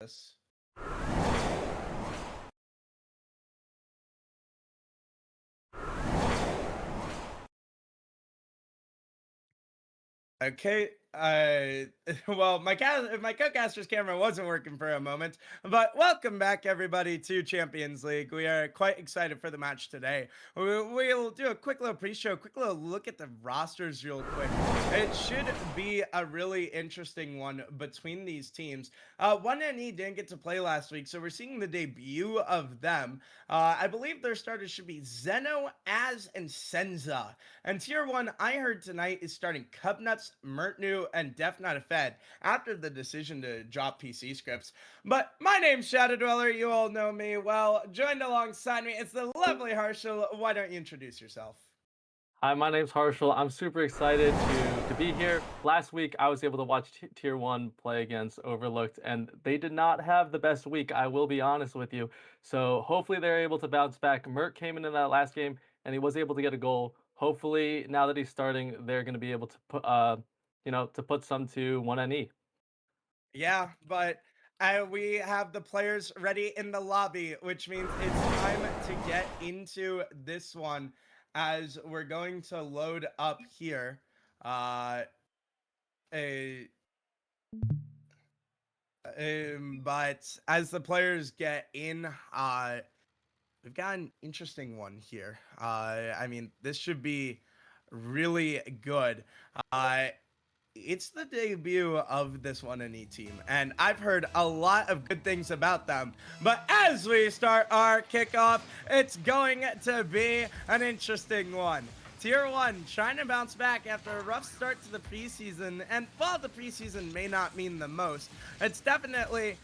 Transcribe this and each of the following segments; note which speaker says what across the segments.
Speaker 1: this. Okay. Well, my co-caster's camera wasn't working for a moment, but welcome back everybody to Champions League. We are quite excited for the match today. We'll do a quick little pre-show, quick little look at the rosters real quick. It should be a really interesting one between these teams. 1NE didn't get to play last week, so we're seeing the debut of them. I believe their starters should be Zeno, Az, and Senza. And tier 1, I heard tonight, is starting Cubnuts, Mertnu, and Def Not a Fed after the decision to drop PC scripts. But my name's Shadow Dweller. You all know me well. Joined alongside me, it's the lovely Harshal. Why don't you introduce yourself?
Speaker 2: Hi, my name's Harshal. I'm super excited to be here. Last week, I was able to watch Tier 1 play against Overlooked, and they did not have the best week, I will be honest with you. So hopefully they're able to bounce back. Mert came in that last game, and he was able to get a goal. Hopefully, now that he's starting, they're going to be able to put, to put some to 1NE.
Speaker 1: Yeah, but we have the players ready in the lobby, which means it's time to get into this one as we're going to load up here. A but as the players get in, we've got an interesting one here. I mean, this should be really good. Uh, it's the debut of this 1NE team, and I've heard a lot of good things about them. But as we start our kickoff, it's going to be an interesting one. Tier 1 trying to bounce back after a rough start to the preseason, and while the preseason may not mean the most, it's definitely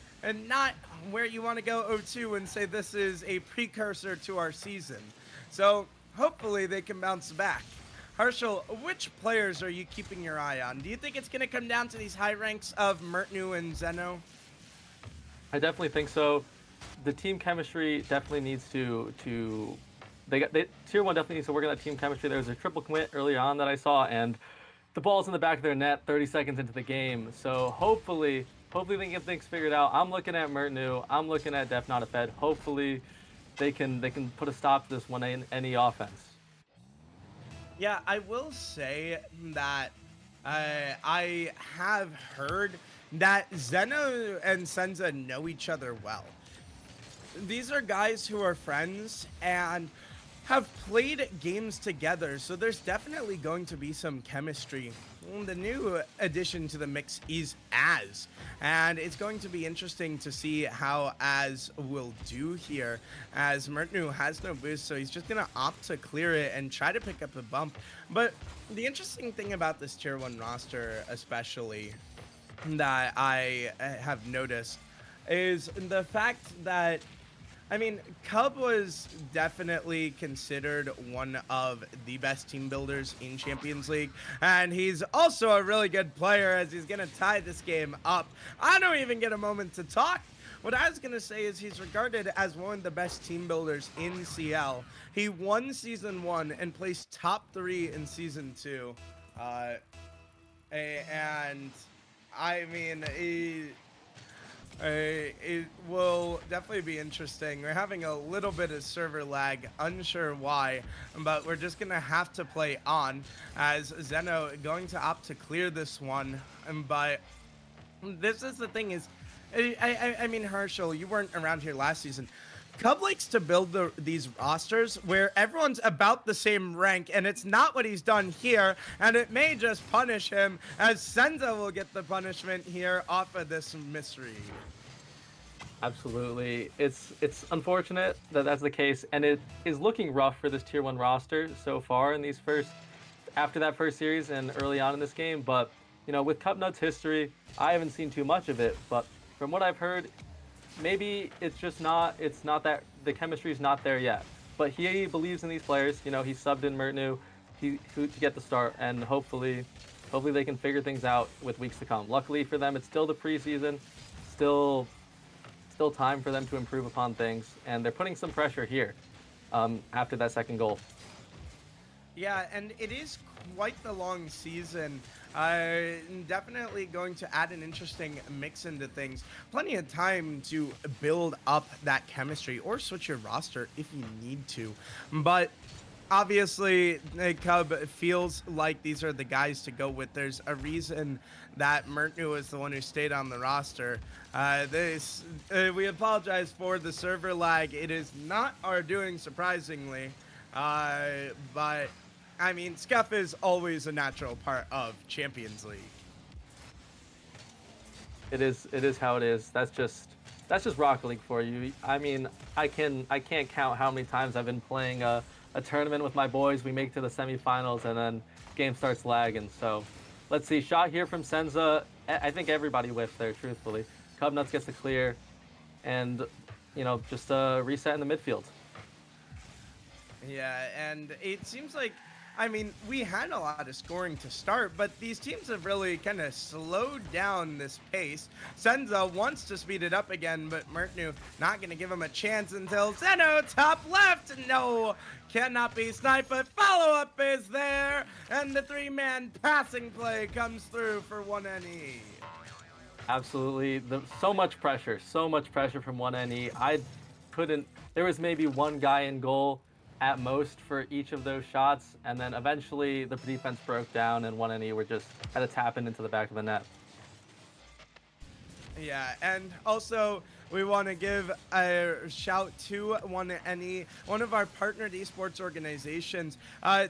Speaker 1: not where you want to go 0-2 and say this is a precursor to our season. So hopefully they can bounce back. Harshal, which players are you keeping your eye on? Do you think it's going to come down to these high ranks of Mertnu and Zeno?
Speaker 2: I definitely think so. The team chemistry definitely needs to tier 1 definitely needs to work on that team chemistry. There was a triple commit earlier on that I saw, and the ball's in the back of their net 30 seconds into the game. So hopefully they can get things figured out. I'm looking at Mertnu. I'm looking at Def Not a Fed. Hopefully they can put a stop to this one in any offense.
Speaker 1: Yeah, I will say that I have heard that Zeno and Senza know each other well. These are guys who are friends and have played games together, so there's definitely going to be some chemistry. The new addition to the mix is Az, and it's going to be interesting to see how Az will do here, as Mertnu has no boost, so he's just going to opt to clear it and try to pick up a bump. But the interesting thing about this tier 1 roster, especially, that I have noticed is the fact that I mean, Cub was definitely considered one of the best team builders in Champions League, and he's also a really good player as he's going to tie this game up. I don't even get a moment to talk. What I was going to say is he's regarded as one of the best team builders in CL. He won Season 1 and placed top 3 in Season 2. And I mean, it will definitely be interesting. We're having a little bit of server lag, unsure why, but we're just gonna have to play on as Zeno going to opt to clear this one. But this is the thing is, I mean, Herschel, you weren't around here last season. Cub likes to build these rosters where everyone's about the same rank, and it's not what he's done here, and it may just punish him, as Senza will get the punishment here off of this mystery.
Speaker 2: Absolutely. It's unfortunate that that's the case, and it is looking rough for this tier 1 roster so far in these after that first series and early on in this game. But with Cupnut's history, I haven't seen too much of it, but from what I've heard, maybe it's not that the chemistry is not there yet. But he believes in these players. He subbed in Mertnu to get the start, and hopefully they can figure things out with weeks to come. Luckily for them, it's still the preseason, still time for them to improve upon things, and they're putting some pressure here after that second goal.
Speaker 1: Yeah, and it is quite the long season Definitely going to add an interesting mix into things. Plenty of time to build up that chemistry or switch your roster if you need to. But obviously, Cub feels like these are the guys to go with. There's a reason that Mertnu is the one who stayed on the roster. This We apologize for the server lag. It is not our doing, surprisingly, but I mean, scuff is always a natural part of Champions League.
Speaker 2: It is how it is. That's just Rocket League for you. I mean, I can't count how many times I've been playing a tournament with my boys. We make it to the semifinals and then game starts lagging. So let's see. Shot here from Senza. I think everybody whiffed there, truthfully. Cubnuts gets the clear and just a reset in the midfield.
Speaker 1: Yeah, and it seems like, I mean, we had a lot of scoring to start, but these teams have really kind of slowed down this pace. Senza wants to speed it up again, but Mertnu not going to give him a chance until Zeno, top left. No, cannot be sniped, but follow-up is there, and the three-man passing play comes through for 1NE.
Speaker 2: Absolutely. So much pressure from one NE. I couldn't. There was maybe one guy in goal at most for each of those shots, and then eventually the defense broke down, and one NE were just had to tap into the back of the net.
Speaker 1: Yeah, and also we want to give a shout to one of our partnered esports organizations.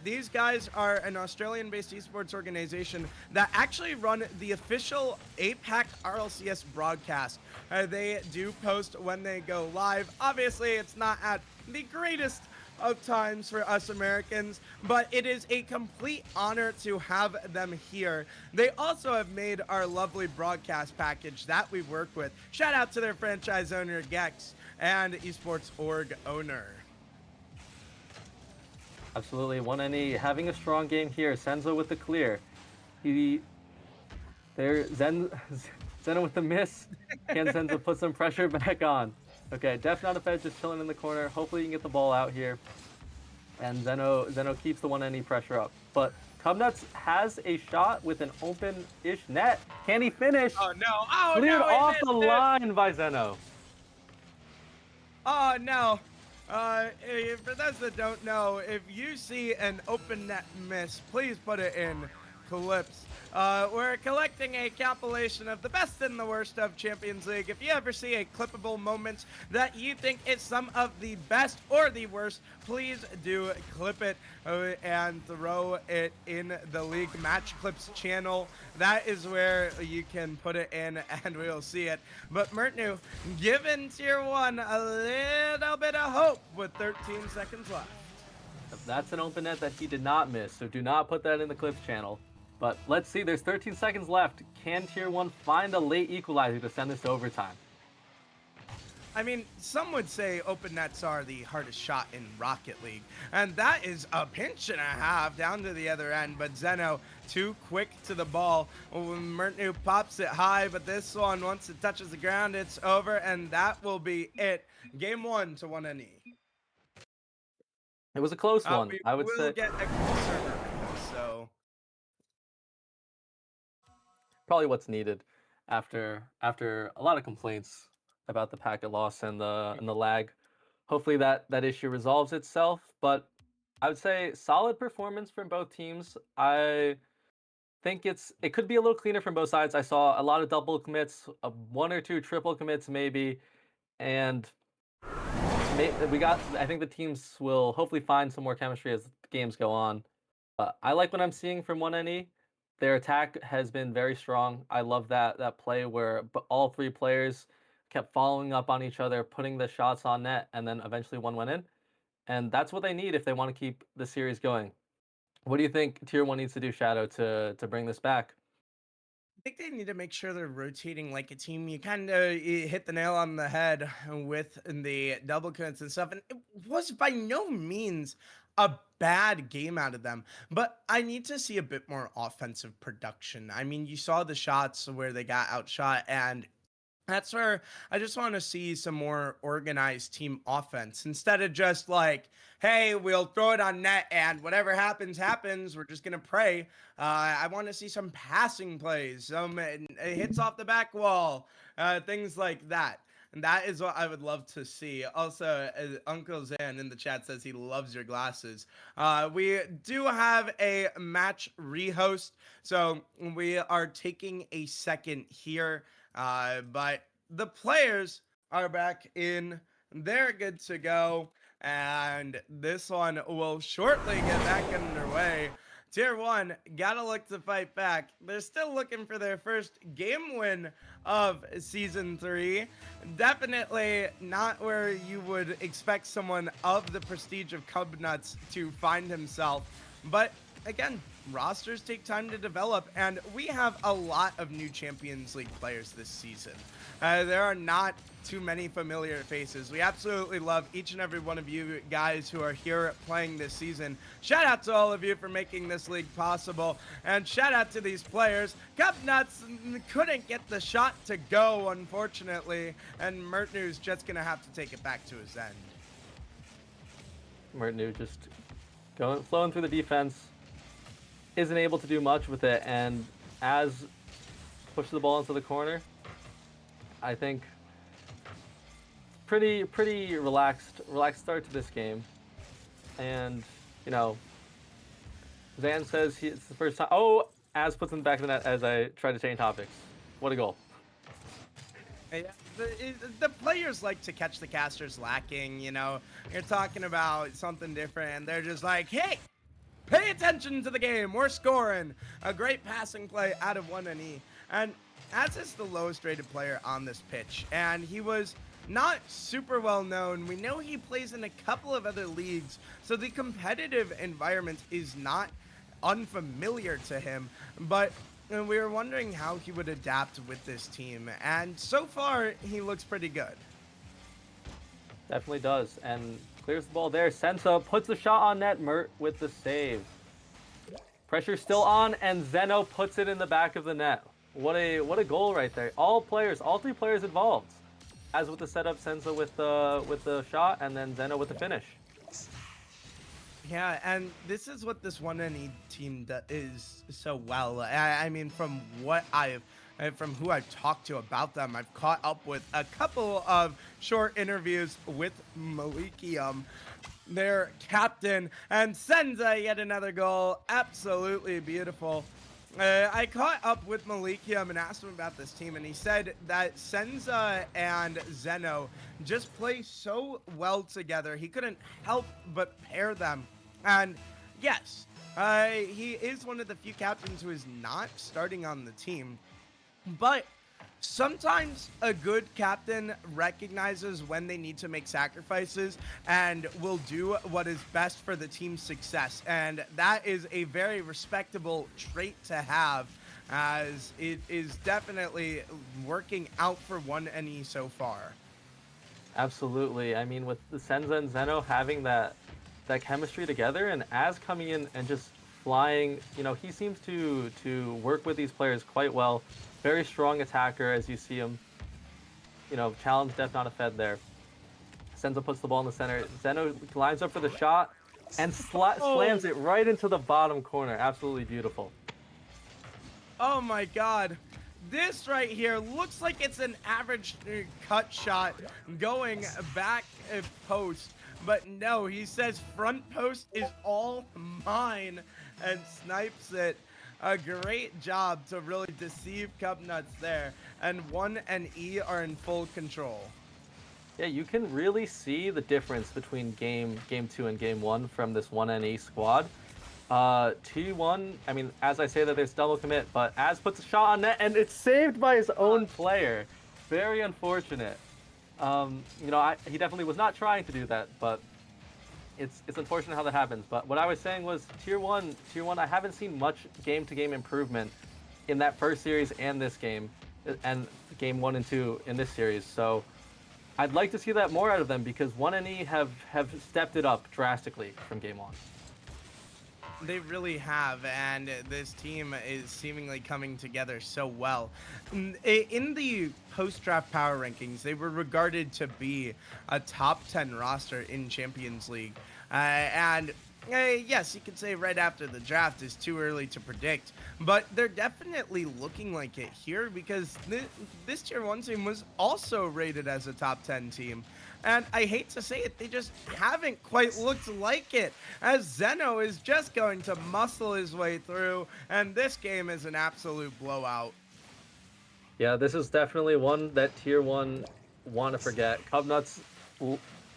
Speaker 1: These guys are an Australian-based esports organization that actually run the official APAC RLCS broadcast. They do post when they go live. Obviously, it's not at the greatest of times for us Americans, but it is a complete honor to have them here. They also have made our lovely broadcast package that we work with. Shout out to their franchise owner, Gex, and esports org owner.
Speaker 2: Absolutely. One NE having a strong game here. Senzo with the clear. He there Zeno with the miss. Can Senzo put some pressure back on? Okay, Def not a Fed just chilling in the corner. Hopefully you can get the ball out here. And Zeno keeps the one NE pressure up. But Cubnuts has a shot with an open-ish net. Can he finish?
Speaker 1: Oh no! Oh
Speaker 2: Cleared
Speaker 1: no! He
Speaker 2: off
Speaker 1: missed
Speaker 2: the
Speaker 1: it!
Speaker 2: line by Zeno.
Speaker 1: Oh no! For those that don't know, if you see an open net miss, please put it in clips. We're collecting a compilation of the best and the worst of Champions League. If you ever see a clippable moment that you think is some of the best or the worst, please do clip it and throw it in the League Match Clips channel. That is where you can put it in and we'll see it. But Mertnu, giving Tier 1 a little bit of hope with 13 seconds left.
Speaker 2: That's an open net that he did not miss, so do not put that in the clips channel. But let's see, there's 13 seconds left. Can Tier 1 find a late equalizer to send this to overtime?
Speaker 1: I mean, some would say open nets are the hardest shot in Rocket League, and that is a pinch and a half down to the other end, but Zeno too quick to the ball. Mertnu pops it high, but this one, once it touches the ground, it's over, and that will be it. Game 1 to 1NE.
Speaker 2: It was a close one,
Speaker 1: We
Speaker 2: I would
Speaker 1: will
Speaker 2: say.
Speaker 1: get a server, so
Speaker 2: Probably what's needed after a lot of complaints about the packet loss and the lag. Hopefully that issue resolves itself, but I would say solid performance from both teams. I think it could be a little cleaner from both sides. I saw a lot of double commits, one or two triple commits maybe, and I think the teams will hopefully find some more chemistry as games go on. I like what I'm seeing from one NE. Their attack has been very strong. I love that play where all three players kept following up on each other, putting the shots on net, and then eventually one went in. And that's what they need if they want to keep the series going. What do you think Tier 1 needs to do, Shadow, to bring this back?
Speaker 1: I think they need to make sure they're rotating like a team. You kind of hit the nail on the head with the double cuts and stuff. And it was by no means a bad game out of them, but I need to see a bit more offensive production. I mean, you saw the shots where they got outshot, and That's where I just want to see some more organized team offense instead of just like, hey, we'll throw it on net and whatever happens, happens. We're just going to pray. I want to see some passing plays, some hits off the back wall, things like that. And that is what I would love to see. Also, Uncle Zan in the chat says he loves your glasses. We do have a match rehost, so we are taking a second here. But the players are back in. They're good to go. And this one will shortly get back underway. Tier 1, gotta look to fight back. They're still looking for their first game win of Season 3. Definitely not where you would expect someone of the prestige of Cubnuts to find himself. But again, rosters take time to develop, and we have a lot of new Champions League players this season. There are not too many familiar faces. We absolutely love each and every one of you guys who are here playing this season. Shout out to all of you for making this league possible, and shout out to these players. Cubnuts couldn't get the shot to go, unfortunately, and Mertnu's just gonna have to take it back to his end.
Speaker 2: Mertnu just flowing through the defense, isn't able to do much with it, and as pushes the ball into the corner, I think pretty relaxed start to this game. And you know, Zan says it's the first time. Oh, Az puts in the back of the net as I try to change topics. What a goal.
Speaker 1: Yeah, the players like to catch the casters lacking, you know. You're talking about something different, and they're just like, hey, pay attention to the game. We're scoring. A great passing play out of 1NE. And Az is the lowest rated player on this pitch, and he was not super well known. We know he plays in a couple of other leagues, so the competitive environment is not unfamiliar to him, but we were wondering how he would adapt with this team, and so far he looks pretty good.
Speaker 2: Definitely does, and clears the ball there. Sensa puts the shot on net. Mert with the save. Pressure still on, and Zeno puts it in the back of the net. What a goal right there. All three players involved. As with the setup, Sensa with the shot, and then Zeno with the finish.
Speaker 1: Yeah, and this is what this 1NE team is so well. I mean, from who I've talked to about them, I've caught up with a couple of short interviews with Malikium, their captain, and Senza yet another goal. Absolutely beautiful. I caught up with Malikium and asked him about this team, and he said that Senza and Zeno just play so well together. He couldn't help but pair them. And yes, he is one of the few captains who is not starting on the team, but sometimes a good captain recognizes when they need to make sacrifices and will do what is best for the team's success. And that is a very respectable trait to have, as it is definitely working out for 1NE so far.
Speaker 2: Absolutely. I mean, with the Senza and Zeno having that chemistry together, and Az coming in and just flying, you know, he seems to work with these players quite well. Very strong attacker, as you see him. You know, challenge Def not a Fed there. Senza puts the ball in the center. Zeno lines up for the shot and slams it right into the bottom corner. Absolutely beautiful.
Speaker 1: Oh my god. This right here looks like it's an average cut shot going back post. But no, he says front post is all mine and snipes it. A great job to really deceive Cubnuts there. And 1NE are in full control.
Speaker 2: Yeah, you can really see the difference between game 2 and game 1 from this 1NE squad. 2-1, I mean, as I say that there's double commit, but Az puts a shot on net and it's saved by his own player. Very unfortunate. You know, he definitely was not trying to do that, but it's unfortunate how that happens. But what I was saying was tier one, I haven't seen much game-to-game improvement in that first series and this game, and game 1 and 2 in this series. So I'd like to see that more out of them, because 1NE have stepped it up drastically from game 1.
Speaker 1: They really have, and this team is seemingly coming together so well. In the post-draft power rankings, they were regarded to be a top 10 roster in Champions League. And yes, you could say right after the draft is too early to predict, but they're definitely looking like it here because this tier 1 team was also rated as a top 10 team. And I hate to say it, they just haven't quite looked like it, as Zeno is just going to muscle his way through, and this game is an absolute blowout.
Speaker 2: Yeah, this is definitely one that tier one want to forget. Cubnuts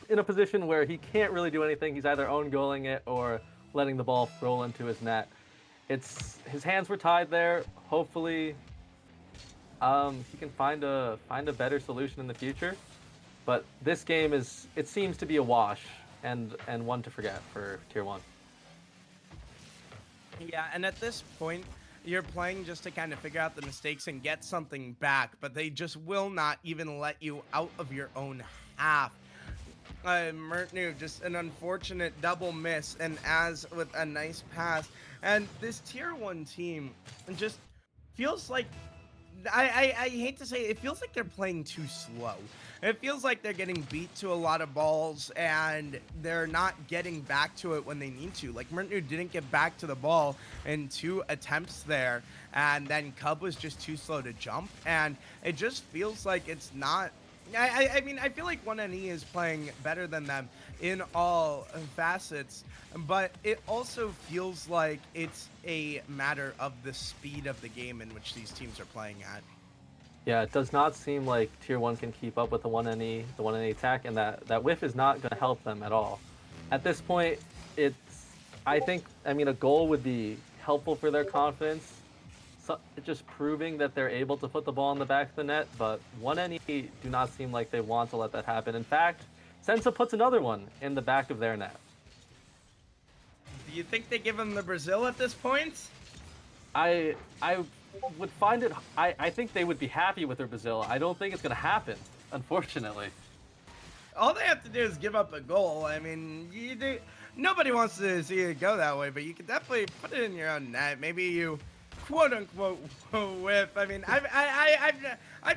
Speaker 2: in a position where he can't really do anything. He's either own goaling it or letting the ball roll into his net. It's his hands were tied there. Hopefully, he can find a better solution in the future. But this game is it seems to be a wash and one to forget for tier one.
Speaker 1: Yeah, and at this point, you're playing just to kind of figure out the mistakes and get something back, but they just will not even let you out of your own half. Mertnu, just an unfortunate double miss, and as with a nice pass. And this tier 1 team just feels like I hate to say it feels like they're playing too slow. It feels like they're getting beat to a lot of balls and they're not getting back to it when they need to. Like Mertnu didn't get back to the ball in 2 attempts there, and then Cub was just too slow to jump, and it just feels like it's not. I mean, I feel like 1NE is playing better than them in all facets, but it also feels like it's a matter of the speed of the game in which these teams are playing at.
Speaker 2: Yeah, it does not seem like tier one can keep up with the one NE attack, and that whiff is not going to help them at all. At this point, it's I think I mean a goal would be helpful for their confidence, so, just proving that they're able to put the ball in the back of the net. But one NE do not seem like they want to let that happen. In fact, Sensa puts another one in the back of their net.
Speaker 1: Do you think they give him the Brazil at this point?
Speaker 2: I would find it. I think they would be happy with their Brazil. I don't think it's going to happen, unfortunately.
Speaker 1: All they have to do is give up a goal. I mean, nobody wants to see it go that way, but you can definitely put it in your own net. Maybe you quote unquote whip. I mean, I've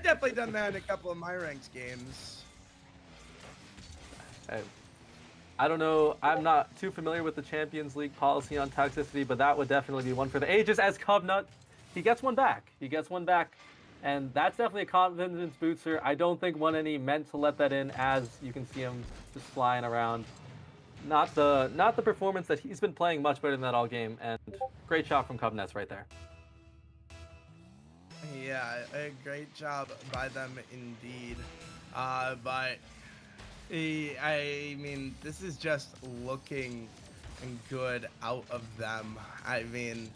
Speaker 1: definitely done that in a couple of my ranked games.
Speaker 2: I, I don't know. I'm not too familiar with the Champions League policy on toxicity, but that would definitely be one for the ages. As Cubnut, he gets one back. He gets one back, and that's definitely a confidence booster. I don't think one any meant to let that in, as you can see him just flying around. Not the performance that he's been playing much better than that all game, and great shot from Cubnuts right there.
Speaker 1: Yeah, a great job by them indeed. But I mean, this is just looking good out of them. I mean,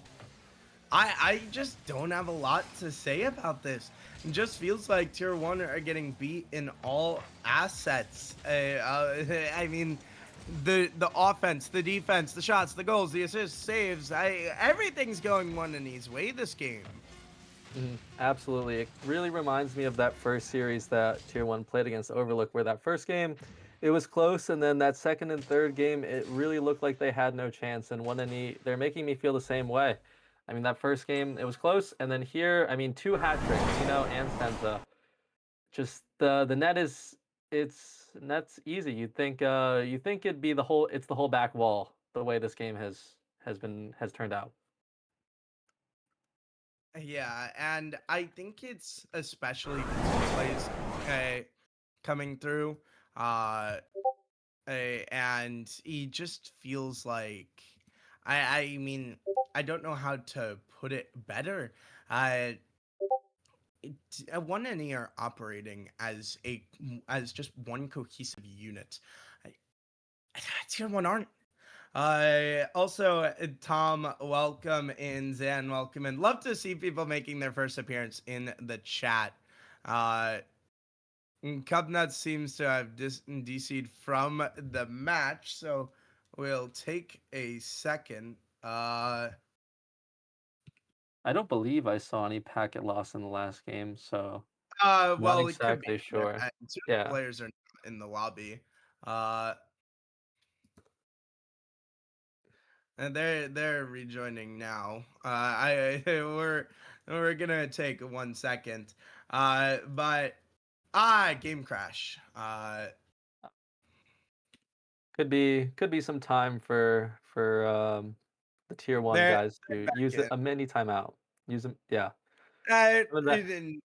Speaker 1: I just don't have a lot to say about this. It just feels like Tier 1 are getting beat in all assets. I mean, the offense, the defense, the shots, the goals, the assists, saves, everything's going one in his way this game.
Speaker 2: Absolutely. It really reminds me of that first series that Tier 1 played against Overlook, where that first game, it was close, and then that second and third game, it really looked like they had no chance. And one and they're making me feel the same way. I mean, that first game, it was close, and then here, I mean, two hat tricks, and Senza. Just the net is it's net's easy. You think it'd be it's the whole back wall the way this game has turned out.
Speaker 1: Yeah, and I think it's especially the team plays coming through. Uh, and he just feels like I mean, I don't know how to put it better. Uh, one and E are operating as just one cohesive unit. I- Tier one aren't. Also, Tom, welcome in. Zan, welcome in. Love to see people making their first appearance in the chat. Uh, Cubnut seems to have DC'd from the match, so we'll take a second.
Speaker 2: I don't believe I saw any packet loss in the last game, so not
Speaker 1: Well, it could be.
Speaker 2: exactly sure.
Speaker 1: Two of the
Speaker 2: Yeah.
Speaker 1: players are not in the lobby. Uh, And they're rejoining now. I we're gonna take 1 second. But game crash.
Speaker 2: Could be some time for the tier 1 guys
Speaker 1: They're
Speaker 2: to
Speaker 1: back
Speaker 2: use
Speaker 1: in.
Speaker 2: a mini timeout. Use them, yeah. With
Speaker 1: It
Speaker 2: that
Speaker 1: didn't.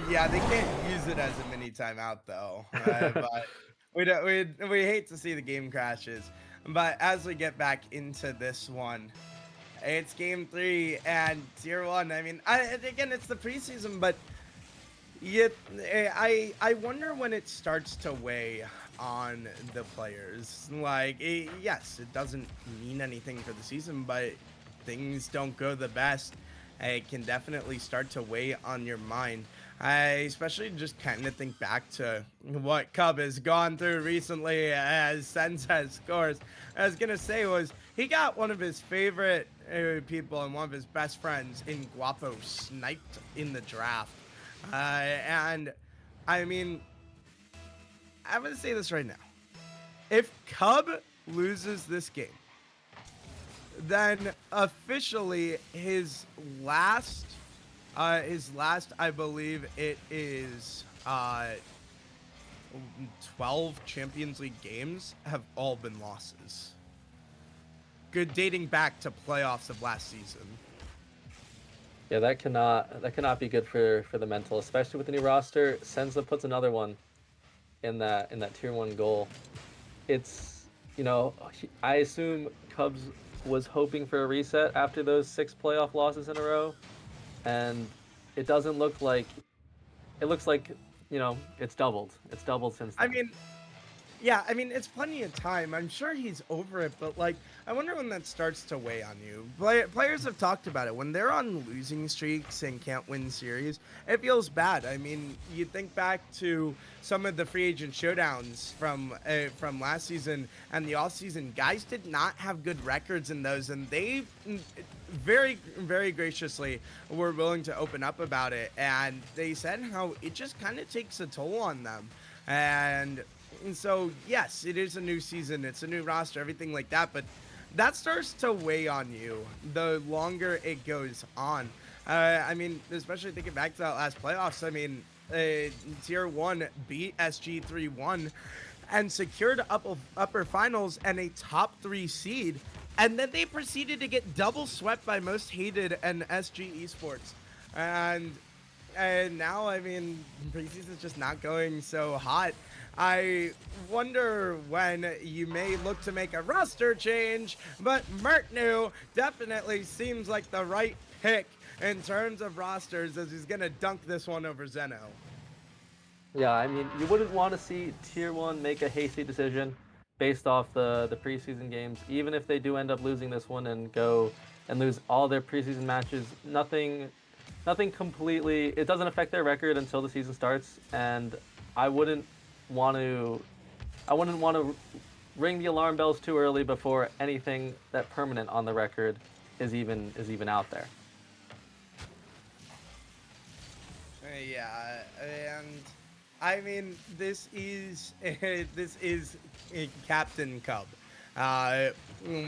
Speaker 1: Yeah, they can't use it as a mini timeout though. But we hate to see the game crashes. But as we get back into this one, it's game three and tier one. I mean, again, it's the preseason, but yet I wonder when it starts to weigh on the players. Like, yes, it doesn't mean anything for the season, but things don't go the best. It can definitely start to weigh on your mind. I especially just kind of think back to what Cub has gone through recently as Sense scores. I was gonna say was he got one of his favorite people and one of his best friends in Guapo sniped in the draft. And I mean, I'm gonna say this right now. If Cub loses this game, then officially his last, I believe it is 12 Champions League games have all been losses. Good dating back to playoffs of last season.
Speaker 2: Yeah, that cannot be good for the mental, especially with the new roster. Senza puts another one in that tier 1 goal. It's, I assume Cubs was hoping for a reset after those 6 playoff losses in a row, and it doesn't look like it looks like, it's doubled. It's doubled since
Speaker 1: I
Speaker 2: then.
Speaker 1: mean, yeah, I mean, it's plenty of time. I'm sure he's over it, but like, I wonder when that starts to weigh on you. Players have talked about it. When they're on losing streaks and can't win series, it feels bad. I mean, you think back to some of the free agent showdowns from last season and the off season. Guys did not have good records in those, and they very, very graciously were willing to open up about it. And they said how it just kind of takes a toll on them. And so, yes, it is a new season, it's a new roster, everything like that, but that starts to weigh on you the longer it goes on. I mean, especially thinking back to that last playoffs, I mean, Tier 1 beat SG 3-1 and secured upper finals and a top 3 seed, and then they proceeded to get double swept by most hated and SG Esports. And now, I mean, preseason's just not going so hot. I wonder when you may look to make a roster change, but Mertnu definitely seems like the right pick in terms of rosters as he's going to dunk this one over Zeno.
Speaker 2: Yeah, I mean, you wouldn't want to see Tier 1 make a hasty decision based off the preseason games, even if they do end up losing this one and go and lose all their preseason matches. Nothing completely. It doesn't affect their record until the season starts, and I wouldn't want to. I wouldn't want to ring the alarm bells too early before anything that permanent on the record is even out there.
Speaker 1: Yeah, and I mean, this is Captain Cub, uh,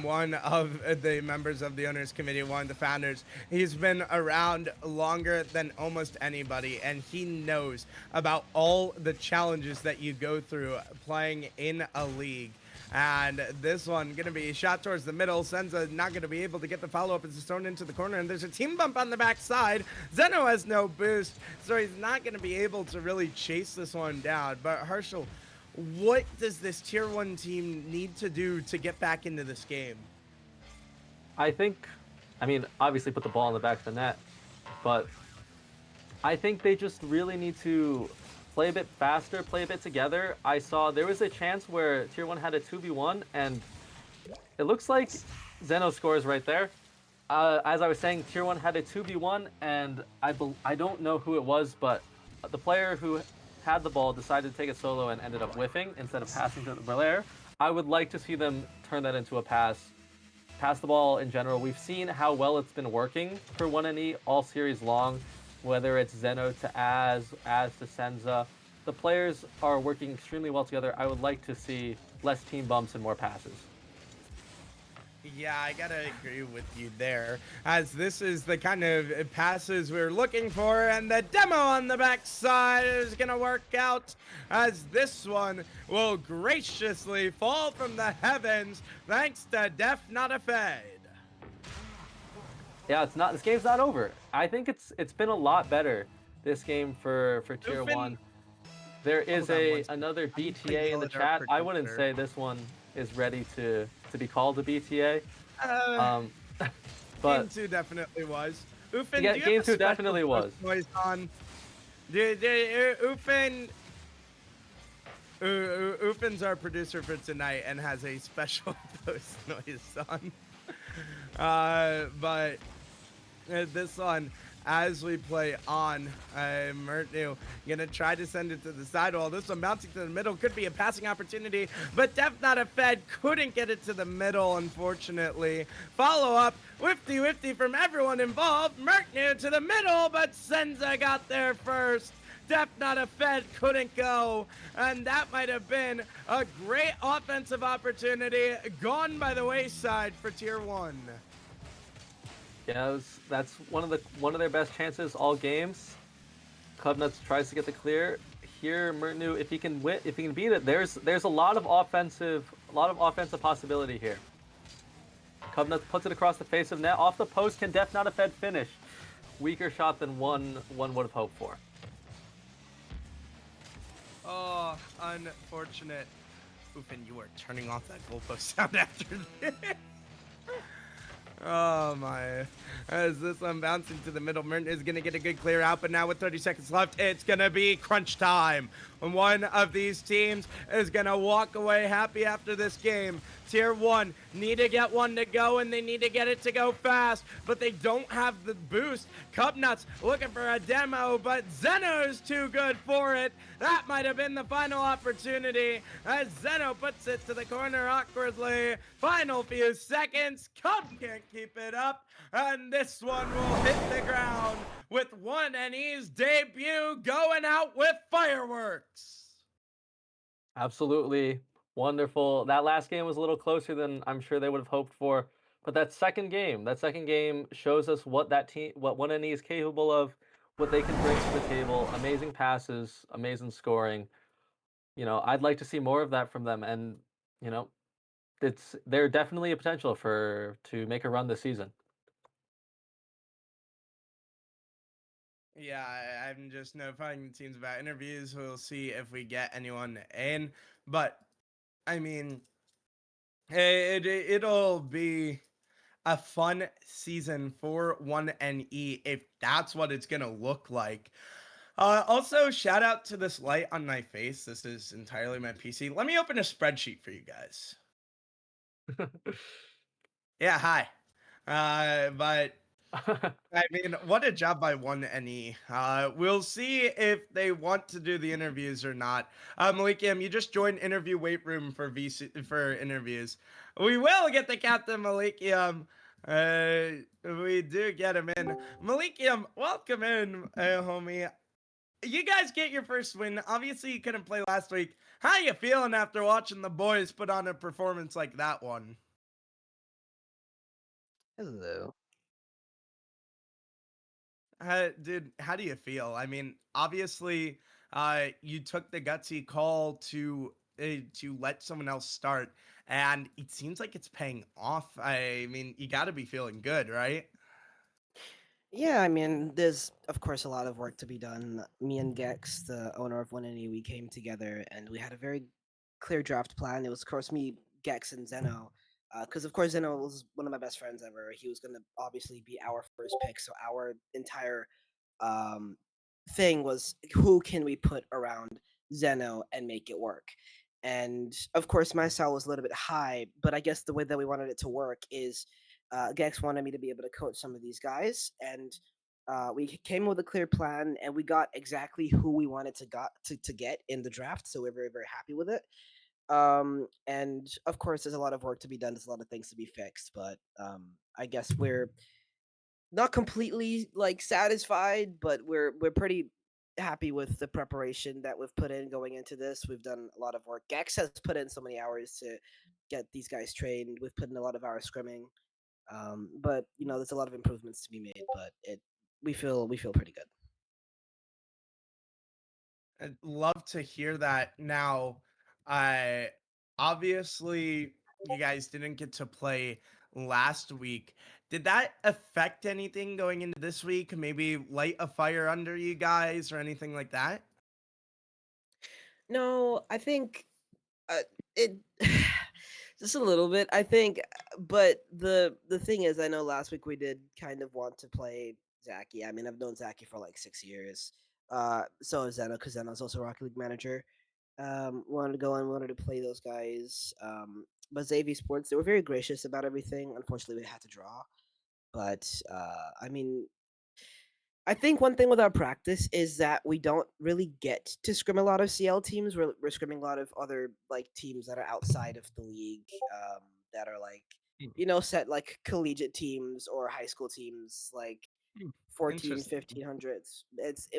Speaker 1: one of the members of the owners committee, one of the founders. He's been around longer than almost anybody, and he knows about all the challenges that you go through playing in a league. And this one gonna be shot towards the middle. Senza not gonna be able to get the follow-up as it's thrown into the corner, and there's a team bump on the backside. Zeno has no boost, so he's not gonna be able to really chase this one down. But Herschel, what does this tier 1 team need to do to get back into this game?
Speaker 2: I think, I mean, obviously put the ball in the back of the net, but I think they just really need to play a bit faster, play a bit together. I saw there was a chance where Tier 1 had a 2v1, and it looks like Zeno scores right there. As I was saying, Tier 1 had a 2v1, and I don't know who it was, but the player who had the ball decided to take a solo and ended up whiffing instead of passing to the player. I would like to see them turn that into a pass the ball in general. We've seen how well it's been working for 1NE all series long, whether it's Zeno to Az to Senza. The players are working extremely well together. I would like to see less team bumps and more passes.
Speaker 1: Yeah, I gotta agree with you there, as this is the kind of passes we're looking for, and the demo on the backside is gonna work out, as this one will graciously fall from the heavens thanks to Def Not a Fed.
Speaker 2: Yeah, it's not. This game's not over. I think it's been a lot better this game for tier
Speaker 1: Oofin,
Speaker 2: one. There is
Speaker 1: hold on one
Speaker 2: a
Speaker 1: second.
Speaker 2: another
Speaker 1: I need to
Speaker 2: BTA in
Speaker 1: yell
Speaker 2: the
Speaker 1: at our
Speaker 2: chat. I wouldn't
Speaker 1: producer.
Speaker 2: say this one is ready to be called a BTA.
Speaker 1: Uh,
Speaker 2: Um,
Speaker 1: Game
Speaker 2: but
Speaker 1: 2 definitely was. Oofin,
Speaker 2: yeah,
Speaker 1: do you have
Speaker 2: game
Speaker 1: a
Speaker 2: two
Speaker 1: special
Speaker 2: definitely
Speaker 1: post
Speaker 2: was.
Speaker 1: noise on? Oofin, Ufin's our producer for tonight and has a special post noise on. But this one, as we play on, Mertnu gonna try to send it to the sidewall. This one bouncing to the middle could be a passing opportunity, but Def Not a Fed couldn't get it to the middle, unfortunately. Follow up, whifty whifty from everyone involved. Mertnu to the middle, but Senza got there first. Def Not a Fed couldn't go, and that might have been a great offensive opportunity gone by the wayside for Tier 1.
Speaker 2: Yeah, that's one of their best chances all games. Clubnuts tries to get the clear here. Mertenu, if he can win, if he can beat it, there's a lot of offensive possibility here. Cubnuts puts it across the face of net off the post. Can Def Not a Fed finish? Weaker shot than one would have hoped for.
Speaker 1: Oh, unfortunate. Oofin, you are turning off that goalpost sound after this. Oh my. As this one bouncing to the middle, Merton is going to get a good clear out, but now with 30 seconds left, it's going to be crunch time. And one of these teams is going to walk away happy after this game. Tier 1 need to get one to go, and they need to get it to go fast, but they don't have the boost. Cubnuts looking for a demo, but Zeno's too good for it. That might have been the final opportunity as Zeno puts it to the corner awkwardly. Final few seconds. Cub can't keep it up, and this one will hit the ground with one NE's debut going out with fireworks.
Speaker 2: Absolutely wonderful. That last game was a little closer than I'm sure they would have hoped for, but that second game shows us what that team, what one NE is capable of, what they can bring to the table. Amazing passes, amazing scoring. I'd like to see more of that from them, and you know, they're definitely a potential for to make a run this season.
Speaker 1: Yeah, I'm just notifying the teams about interviews. We'll see if we get anyone in. But I mean, it'll be a fun season for 1NE if that's what it's gonna look like. Also, shout out to this light on my face. This is entirely my PC. Let me open a spreadsheet for you guys. Yeah, hi. But I mean, what a job by 1NE. We'll see if they want to do the interviews or not. Malikiam, you just joined interview wait room for VC for interviews. We will get the Captain Malikiam. We do get him in. Malikiam, welcome in, homie. You guys get your first win. Obviously, you couldn't play last week. How you feeling after watching the boys put on a performance like that one?
Speaker 3: Hello.
Speaker 1: Dude, how do you feel? I mean, obviously, you took the gutsy call to let someone else start, and it seems like it's paying off. I mean, you got to be feeling good, right?
Speaker 3: Yeah, I mean, there's of course a lot of work to be done. Me and Gex, the owner of One we came together and we had a very clear draft plan. It was, of course, me, Gex, and Zeno. Because of course Zeno was one of my best friends ever. He was gonna obviously be our first pick, so our entire um, thing was who can we put around Zeno and make it work. And of course, my style was a little bit high, but I guess the way that we wanted it to work is Gex wanted me to be able to coach some of these guys, and we came with a clear plan, and we got exactly who we wanted to get in the draft. So we're very very happy with it. And of course, there's a lot of work to be done. There's a lot of things to be fixed, but I guess we're not completely like satisfied, but we're pretty happy with the preparation that we've put in going into this. We've done a lot of work. Gex has put in so many hours to get these guys trained. We've put in a lot of hours scrimming. But there's a lot of improvements to be made. But we feel pretty good.
Speaker 1: I'd love to hear that. Now, I obviously you guys didn't get to play last week. Did that affect anything going into this week? Maybe light a fire under you guys or anything like that?
Speaker 3: No, I think it just a little bit. I think, but the thing is, I know last week we did kind of want to play Zaki. I mean, I've known Zaki for like 6 years. So is Zeno, because Zeno's also Rocket League manager. Wanted to go and wanted to play those guys. But Xavier Sports, they were very gracious about everything. Unfortunately, we had to draw. But I mean, I think one thing with our practice is that we don't really get to scrim a lot of CL teams. We're scrimming a lot of other like teams that are outside of the league, that are like
Speaker 2: Hmm,
Speaker 3: set like collegiate teams or high school teams, like
Speaker 2: hmm,
Speaker 3: 14,
Speaker 2: interesting.
Speaker 3: 1500s.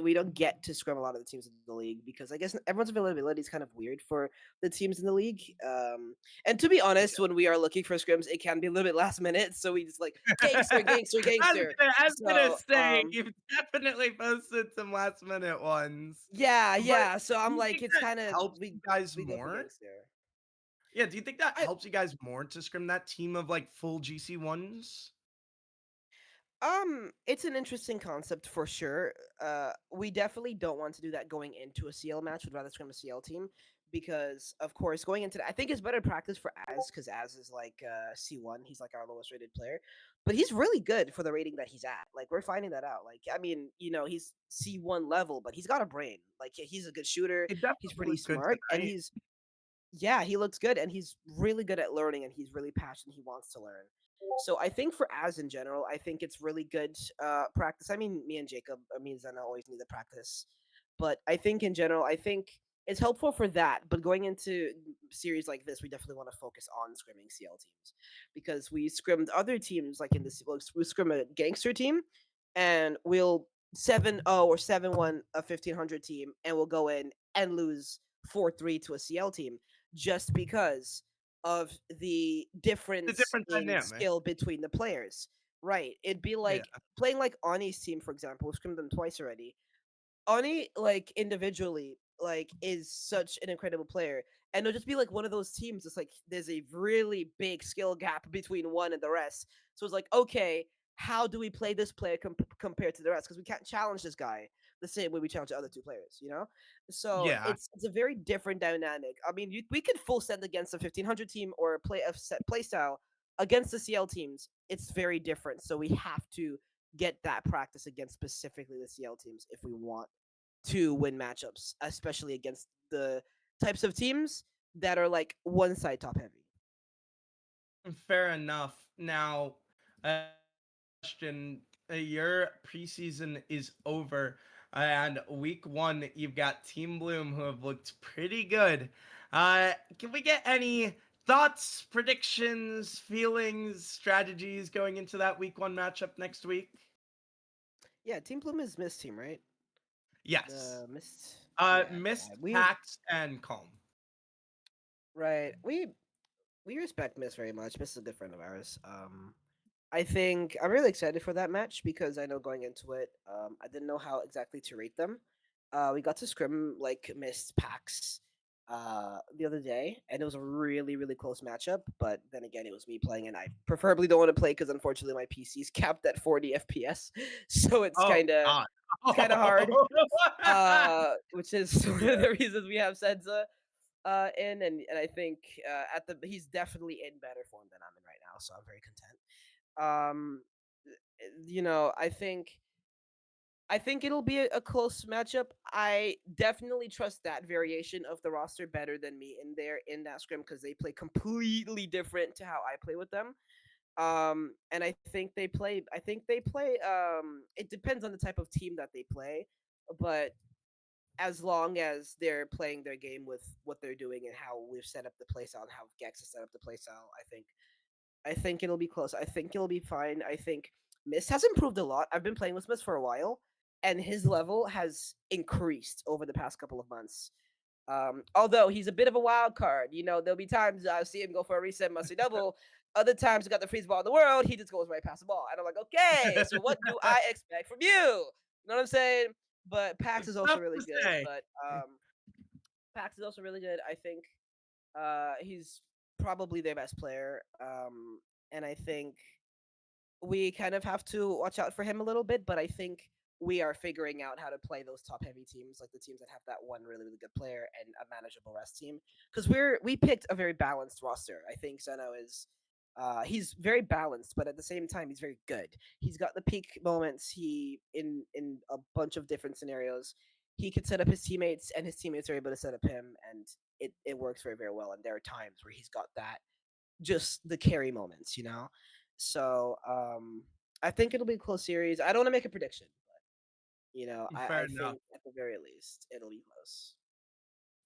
Speaker 3: We don't get to scrim a lot of the teams in the league because I guess everyone's availability is kind of weird for the teams in the league. And to be honest, when we are looking for scrims, it can be a little bit last minute. So we just like gangster, gangster, gangster.
Speaker 1: I was gonna
Speaker 3: So
Speaker 1: say you've definitely posted some last minute ones,
Speaker 3: yeah,
Speaker 1: but
Speaker 3: yeah. So
Speaker 1: do
Speaker 3: I'm
Speaker 1: you
Speaker 3: like,
Speaker 1: think
Speaker 3: it's
Speaker 1: that
Speaker 3: kind of
Speaker 1: helps you guys
Speaker 3: we go for
Speaker 1: more?
Speaker 3: gangster.
Speaker 1: Yeah, do you think that
Speaker 3: I
Speaker 1: helps you guys more to scrim that team of like full GC ones?
Speaker 3: It's an interesting concept for sure. We definitely don't want to do that going into a CL match. We'd rather scrim a CL team because, of course, going into that, I think it's better practice for Az because Az is like C1. He's like our lowest rated player, but he's really good for the rating that he's at. Like we're finding that out. Like I mean, he's C1 level, but he's got a brain. Like he's a good shooter.
Speaker 1: It
Speaker 3: He's
Speaker 1: definitely
Speaker 3: pretty
Speaker 1: looked good
Speaker 3: smart, and
Speaker 1: tonight.
Speaker 3: he's yeah, he looks good and he's really good at learning and he's really passionate. He wants to learn. So I think for as in general, I think it's really good practice. I mean, me and Jacob, me and Zena always need the practice, but I think in general, I think it's helpful for that. But going into series like this, we definitely want to focus on scrimming CL teams because we scrimmed other teams like in this. We scrim a gangster team, and we'll 7-0 or 7-1 a 1500 team, and we'll go in and lose 4-3 to a CL team just because of the
Speaker 1: The
Speaker 3: difference
Speaker 1: different
Speaker 3: in
Speaker 1: dynamic.
Speaker 3: skill between the players. Right. It'd be
Speaker 1: Yeah.
Speaker 3: like playing like Ani's team, for example. We've scrimmed them twice already. Ani, like individually, like is such an incredible player, and it'll just be like one of those teams. It's like there's a really big skill gap between one and the rest. So it's like, okay, how do we play this player compared to the rest? Because we can't challenge this guy the same way we challenge the other two players, you know. So
Speaker 1: Yeah.
Speaker 3: it's a very different dynamic. I mean, we could full send against a 1500 team or play a set play style against the CL teams. It's very different. So we have to get that practice against specifically the CL teams if we want to win matchups, especially against the types of teams that are like one side top heavy.
Speaker 1: Fair enough. Now, question: your preseason is over, and week one you've got Team Bloom who have looked pretty good. Can we get any thoughts, predictions, feelings, strategies going into that week one matchup next week?
Speaker 3: Yeah, Team Bloom is Mist team, right?
Speaker 1: Yes.
Speaker 3: The Mist. Yeah,
Speaker 1: Mist,
Speaker 3: yeah. We
Speaker 1: Pax, and Calm.
Speaker 3: right. We respect Mist very much. Mist is a good friend of ours. I think I'm really excited for that match because I know going into it, I didn't know how exactly to rate them. We got to scrim like Mist packs the other day, and it was a really really close matchup. But then again, it was me playing, and I preferably don't want to play because unfortunately my PC is capped at 40 FPS, so
Speaker 1: Oh God.
Speaker 3: it's kind of hard. Which is one of
Speaker 1: Yeah.
Speaker 3: the reasons we have Senza in, and I think at the he's definitely in better form than I'm in right now, so I'm very content. Um, I think it'll be a close matchup. I definitely trust that variation of the roster better than me in there in that scrim because they play completely different to how I play with them. And I think they play. I think they play. It depends on the type of team that they play, but as long as they're playing their game with what they're doing and how we've set up the playstyle and how Gex has set up the playstyle, I think it'll be close. I think it'll be fine. I think Mist has improved a lot. I've been playing with Mist for a while, and his level has increased over the past couple of months. Although he's a bit of a wild card, there'll be times I see him go for a reset musty double. Other times, he got the freeze ball in the world. He just goes right past the ball, and I'm like, okay, so what do I expect from you? You know what I'm saying? But Pax is also
Speaker 1: Tough
Speaker 3: really
Speaker 1: to
Speaker 3: good.
Speaker 1: say.
Speaker 3: But Pax is also really good. I think he's probably their best player. And I think we kind of have to watch out for him a little bit, but I think we are figuring out how to play those top heavy teams, like the teams that have that one really, really good player and a manageable rest team. Because we picked a very balanced roster. I think Zeno is he's very balanced, but at the same time he's very good. He's got the peak moments. He in a bunch of different scenarios. He could set up his teammates, and his teammates are able to set up him, and it works very, very well. And there are times where he's got that just the carry moments. So I think it'll be a close series. I don't want to make a prediction, but
Speaker 1: Fair
Speaker 3: I
Speaker 1: enough.
Speaker 3: think at the very least it'll be close.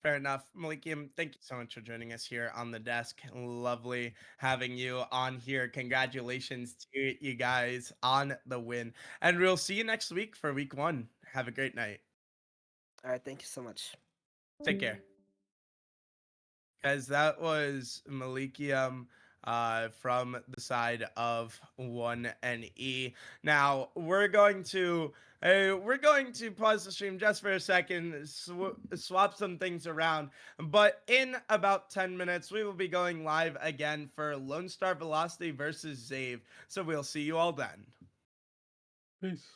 Speaker 1: Fair enough. Malikium, thank you so much for joining us here on the desk. Lovely having you on here. Congratulations to you guys on the win. And we'll see you next week for week 1. Have a great night.
Speaker 3: All right, thank you so much.
Speaker 1: Take care. Guys, that was Malikium from the side of 1NE. Now we're going to pause the stream just for a second, swap some things around. But in about 10 minutes, we will be going live again for Lone Star Velocity versus Zave. So we'll see you all then.
Speaker 2: Peace.